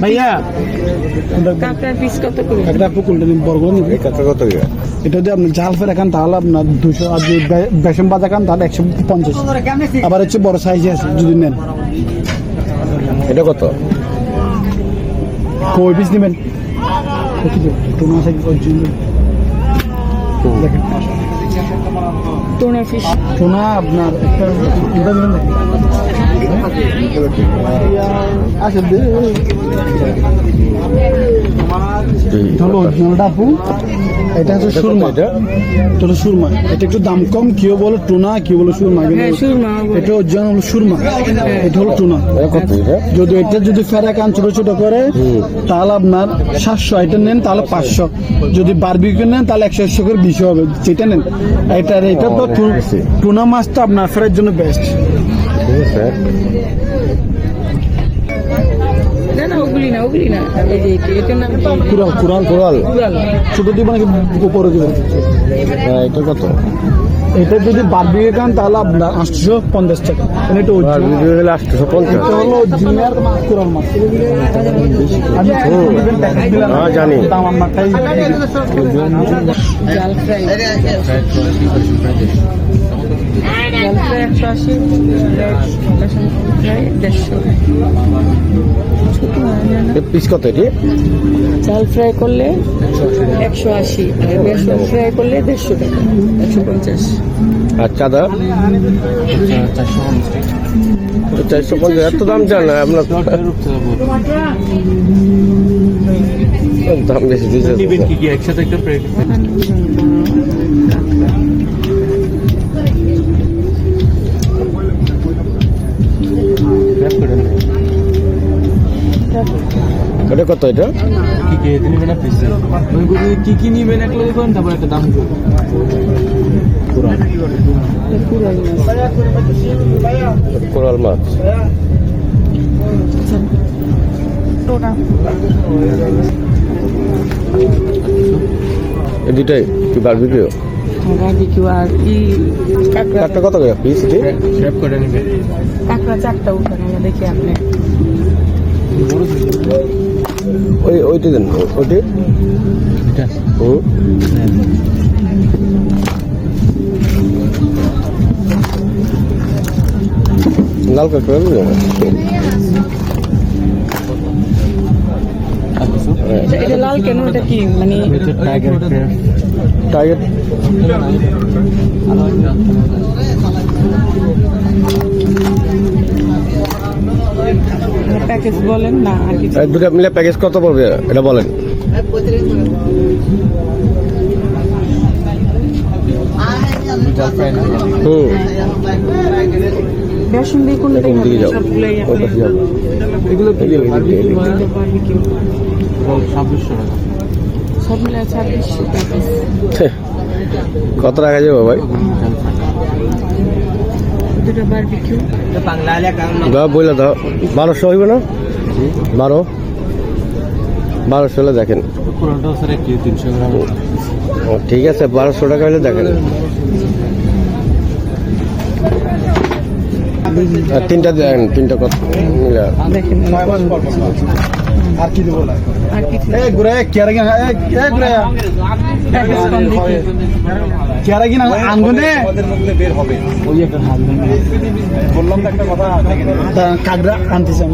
ভাইয়া কাঁকড়ার পিস কত করে? একটা কোনটা বর্গ নিবে কত এটা যদি আপনি জাল ফেরা খান তাহলে আপনার 200, আর যদি বেসম বাজা খান তাহলে 150। আবার হচ্ছে বড় সাইজে আছে যদি নেন। এটা কত? কই পিস নেবেন? টুনা আছে দেখেন টুনা ফিশ টুনা আপনার একটা ডাবু, এটা হচ্ছে সুরমা। এটা হলো সুরমা, এটা একটু দাম কম। কেউ বলে টুনা, কেউ বলে সুরমা। এটা অরিজিনাল হলো সুরমা, এটা হলো টুনা। যদি এটা যদি ফেরা কান ছোট ছোট করে তাহলে আপনার 700, এটা নেন তাহলে 500। যদি বারবিকিউ নেন তাহলে 100 করে 20 হবে। যেটা নেন এটা তো টুনা মাছটা আপনার ফেরার জন্য বেস্ট। ছোট দিব নাকি উপরে দিব? এটা কত? এটা যদি বারবিকিউ খান তাহলে আপনার 850 টাকা। এটা হলো জিনিয়ার কুরাল মাছ। জানি দাম আমারটাই জাল ফ্রাই 180, ফ্রাই 150। পিস কত এটি? জাল ফ্রাই করলে 180, আর বেসন ফ্রাই করলে 150 টাকা, 150। আর চাঁদা 450। এত দাম চান না আপনার? দাম বেশি দিয়েছে। একসাথে একটা এটা কত? এটা কি কি নিবেন একটা দেখুন, তারপর একটা দাম কোরাল মাছ। এই দুটাই কি বারবিকিউ? বারবিকিউ আর কি কাঁকড়া কত করে পিস? করে নেবেন। কাঁকড়া 4টা উঠান, দেখি আপনি ওইটা দেন, ওইটি লাল কাঁকড়া। এটা লাল কেন? এটা কি মানে টাইগার? প্যাকেজ বলেন না, আর কিছু দুটো মিলে প্যাকেজ কত পড়বে এটা বলেন। বেসন দিয়ে কোন দিকে যাও, এগুলো 2600 টাকা। সব মিলে 2600 টাকা। কত টাকা যাবো ভাই? দুটো বারবিকিউ দাও বলে দাও। 1200 হইবে না? 1200 হলে দেখেন। ঠিক আছে, 1200 টাকা হলে দেখেন। আর তিনটা দেন, তিনটা কত দেখেন। আর কি দেবো? আর কিছু কাঁকড়া আনতেছে।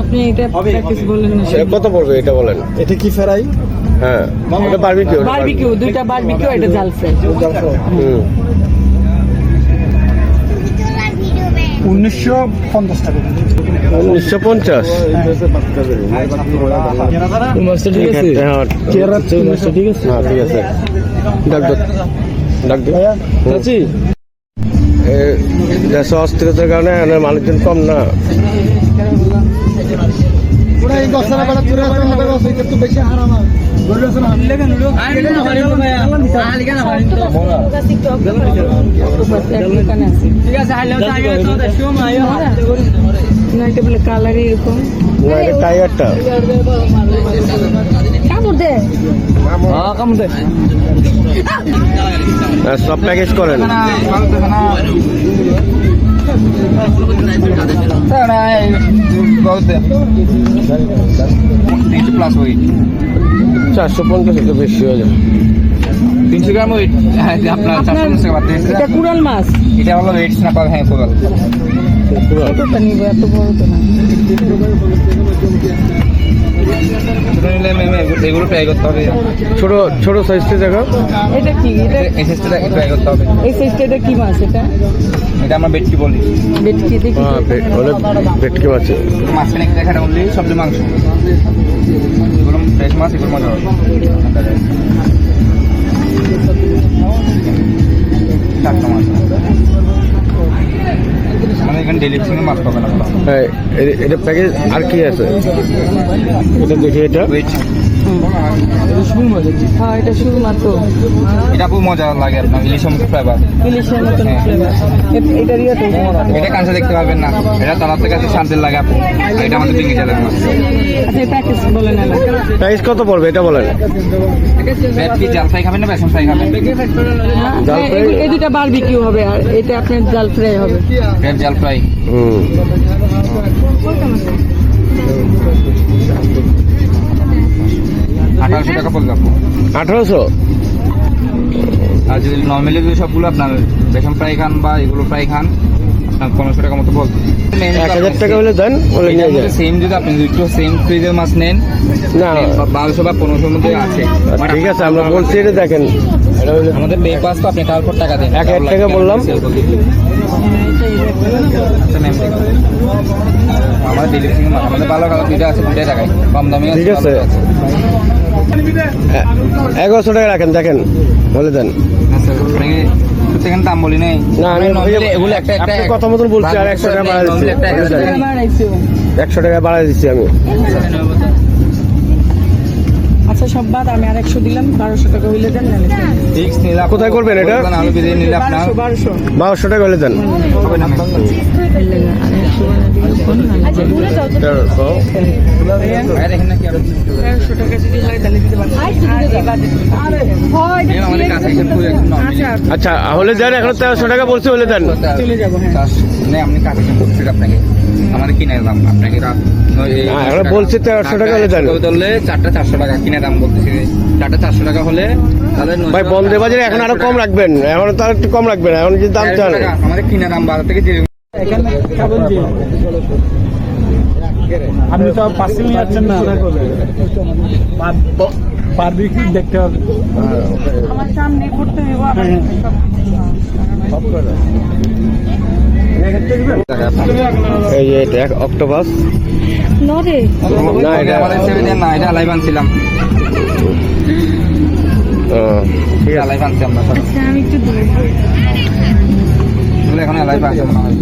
আপনি এটা প্যাকেজ বলেন না। কত পড়বে এটা বলেন। এটা কি ফেরাই? হ্যাঁ, এটা বারবিকিউ। বারবিকিউ, দুইটা বারবিকিউ, এটা জাল ফ্রাই। 1950 টাকা। 1950? মাছটা ঠিক আছে? মাছটা ঠিক আছে? হ্যাঁ ঠিক আছে। ডাক চাচি দেশে অস্থিরতার কারণে মানুষজন কম না। বেশি হারাম কালার এরকম টাইগারটা সব প্যাকেজ করেন। প্লাস ওয়েট 450 একটু বেশি হয়ে যায়। 300 গ্রাম ওয়েট আপনার 450 টাকা বাদ দিয়েছে। এটা কুড়াল মাছ। এটা হলো ওয়েট স্ন্যাপার, হ্যাঁ কোরাল। কতটা নিব? এত বড় তো না। এগুলো ট্রাই করতে হবে। ছোট ছোট সাইজটা দেখা। এটা কি? এটা এই সাইজটা ট্রাই করতে হবে। এই সাইজটা এটা কি মাছ? এটা আমরা বেটকি বলি। বেটকি দেখি। হ্যাঁ ওটা ভেটকি মাছ। মাঝখানে দেখাটা বললি সবজি মাংস, এগুলো ফ্রেশ মাছ, এগুলো মজা হবে। টাটকা মাছ আমাদের এখানে ডেলি ফিশিংয়ে মাছ পাবে না। হ্যাঁ এটা প্যাকেজ আর কি আছে এটা দেখি। এটা ওয়েট হ্যাঁ, এটা শুধু মাত্র এটা খুব মজা লাগে আপনার, ইলিশ মতো ফ্লেভার। ইলিশের মতন ফ্লেভার। এটা দিয়ে তো এটা কাঁচা দেখতে পারবেন না, এটা তালার থেকে আছে শান্তির লাগে আপনি। এটা আমাদের ডিঙ্গি চালের মাছ। আচ্ছা, প্যাকেজ বলে না। প্রাইস কত পড়বে এটা বলেন। কি জাল ফ্রাই খাবেন না বেসন ফ্রাই খাবেন? জাল ফ্রাই। এই দুটা বারবিকিউ হবে, আর এটা আপনার জাল ফ্রাই হবে। রেড জাল ফ্রাই। 1800 টাকা পড়বে আপনার। 1800। আর যদি নর্মালি যদি সবগুলো আপনার বেসন ফ্রাই খান বা এগুলো ফ্রাই খান, আপনার 1500 টাকা মতো বলতে। 1000 টাকা হলে দেন, বলে নিয়ে যায়। সেম যদি আপনি দুটো সেম ফ্রিজের মাছ নেন, না 1200 বা 1500 মধ্যে আছে। ঠিক আছে, আমরা বলছি এটা দেখেন। এটা হলো আমাদের বেপাস তো আপনি তারপর টাকা দেন। 1000 টাকা বললাম। আমাদের ডেলি ফিশিং মাছ, আমাদের ভালো ভালো দুইটা আছে, দুইটাই টাকায় কম দামে ঠিক আছে। 1100 টাকা রাখেন, দেখেন বলে দেন। সেখানে দাম বলি নাই। না আমি এগুলো একটা একটা আপনার কথা মতন বলছি, আর 100 টাকা বাড়াই দিচ্ছি। 100 টাকা বাড়াই দিচ্ছি আমি। আচ্ছা, সব বাদ আমি আর 100 দিলাম, 1200 টাকা হইলে দেন। ফিক্স নিলে কোথায় করবেন এটা? আলু বিরিয়ানি নিলে আপনার 1200 টাকা হলে দেন। হবে না। আর এখানে কি আরো 100 টাকা যদি হয় তাহলে দিতে পারবো। আমাদের কাছে এসে পুরো একদম নরমালি। আচ্ছা হলে দেন, এখন 1300 টাকা বলছি, হলে দেন। চলে যাবো। হ্যাঁ, মানে আপনি কাছে বলছি আপনাকে, আমাদের কিনে দাম আপনাকে রাত এখন বলছি 1300 টাকা হলে দেন। ধরলে 4টা 400 টাকা কিনে দাম বলতেছি। 4টা 400 টাকা হলে তাহলে ভাই বন্ধে বাজারে এখন আরো কম রাখবেন, এখন তো আর একটু কম রাখবেন, এখন যদি দাম চান। আমাদের কিনে দাম বাজার থেকে যে আপনি তো পার্সেল নিয়ে যাচ্ছেন না, বারবিকিউ দেখতে হবে। আমার সামনে করতে হবে আবার। এই যে এটা অক্টোপাস। নরে না এটা আমাদের 7 না, এটা লাইভ আনছিলাম। ঠিক আছে। লাইভ আনছি আমরা সব। আচ্ছা, আমি একটু দূরে এখন লাইভ আছে মনে হয়।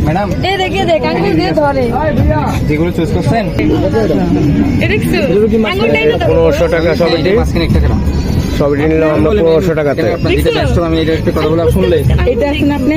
ম্যাডাম যেগুলো চুজ করছেন 1500 টাকা সবই মাঝখানে একটা কেন সবই নিলাম আমরা 1500 টাকাতে। আমি এটা একটু কথা বলে শুনলে এটা এখন আপনি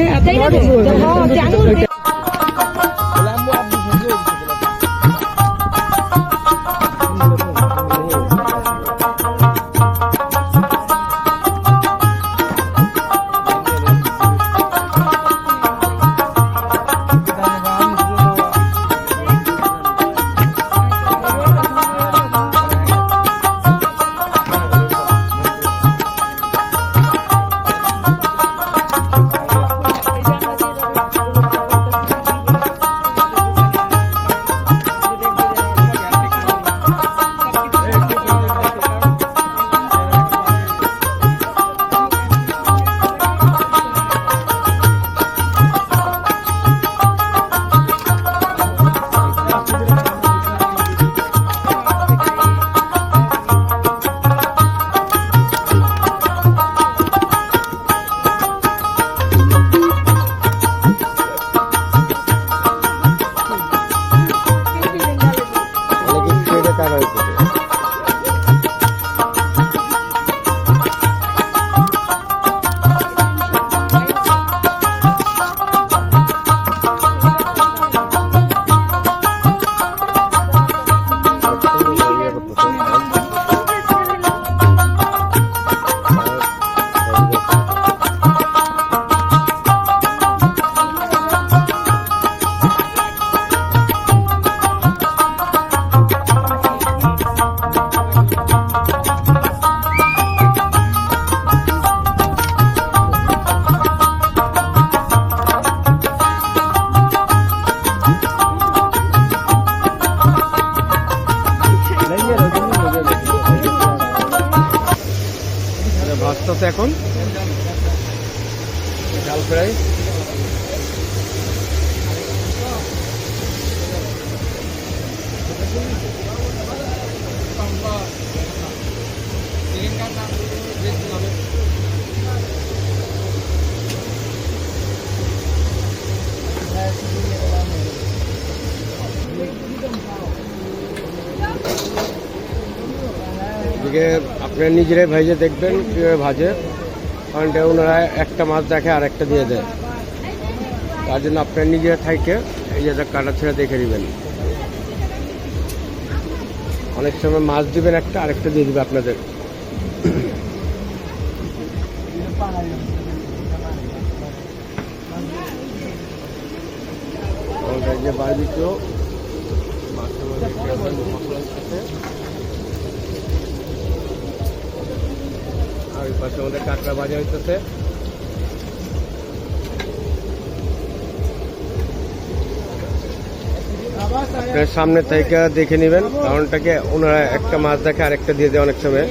ডাল ফ্রাই। এদিকে আপনারা নিজেরাই ভেজে দেখবেন কীভাবে ভাজে, কারণ এটা ওনারা একটা মাছ দেখে আর একটা দিয়ে দেয়, তার জন্য আপনারা নিজেরা থাইকে এই যে কাটা ছেড়ে দেখে নেবেন। অনেক সময় মাছ দিবেন একটা, আরেকটা দিয়ে দিবে আপনাদের। এই যে বারবিকিউ মাছের মধ্যে মশলার সাথে, আর ওই পাশে আমাদের কাঁকড়া ভাজা হইতেছে। আপনার সামনে থেকে দেখে নেবেন, কারণটাকে ওনারা একটা মাছ দেখে আরেকটা দিয়ে দেয় অনেক সময়।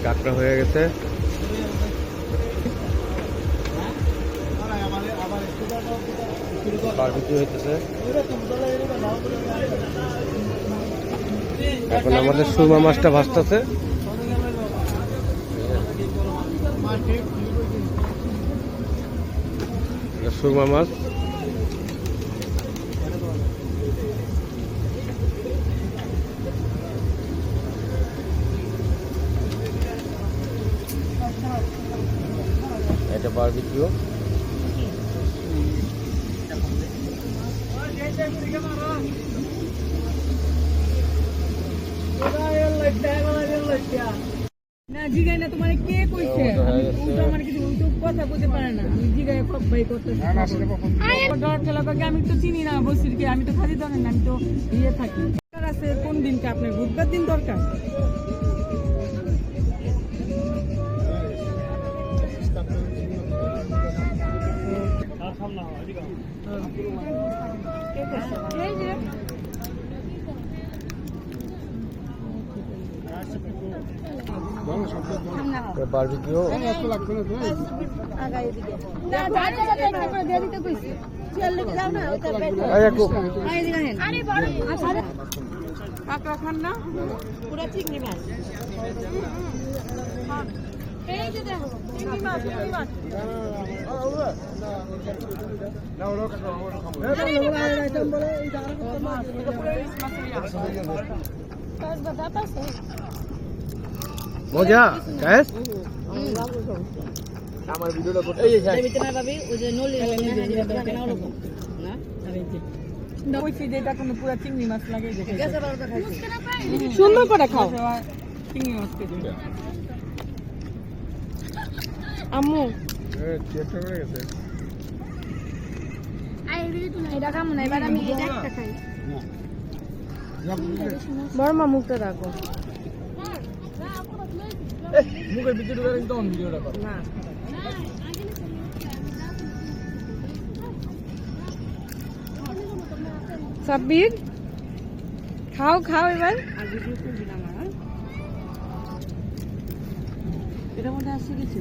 কাঁকড়া হয়ে গেছে। বারবিকিউ হইতেছে। এখন আমাদের সুরমা মাছটা ভাজতেছে। সুরমা মাছ এটা বারবিকিউ। না জিগাই না তোমার কে কইছে, উল্টো আমার কিছু উল্টো কথা বলতে পারে না। আমি জিগাই ভাই করতেছি ডর খেলা পাকে আমি তো চিনি না বসিরকে, আমি তো খালি জানেন না, আমি তো ইয়ে থাকি। আছে কোন দিনকে আপনার বুধবার দিন দরকার? বারবিকিউ কাঁকড়া খান না, পুরা চিংড়ি মাছ। এই যে দেখো চিংড়ি মাছ, চিংড়ি মাছ। মজা গ্যাস। আমার ভিডিওটা করতে দেবিতে না ভাবি, ওই যে নলি না না ওরকম না। আরে যে নইছি যেটা কোনো পুরা চিংড়ি মাছ লাগে দেখে গেছে বারোটা খাইছি, সুন্দর করে খাও চিংড়ি মাছ কে দিন আম্মু। চেষ্টা করে গেছে। আই রিলি তুমি এটা খামু না, এবার আমি এটা একটা খাই। বড় মা মুখটা রাখো মুখের ভিতরে ঢুকে তখন ভিডিওটা করো না। সাব্বির খাও খাও এবার। আর ভিডিও করবি না আমার, এটার মধ্যে আসছে কিছু।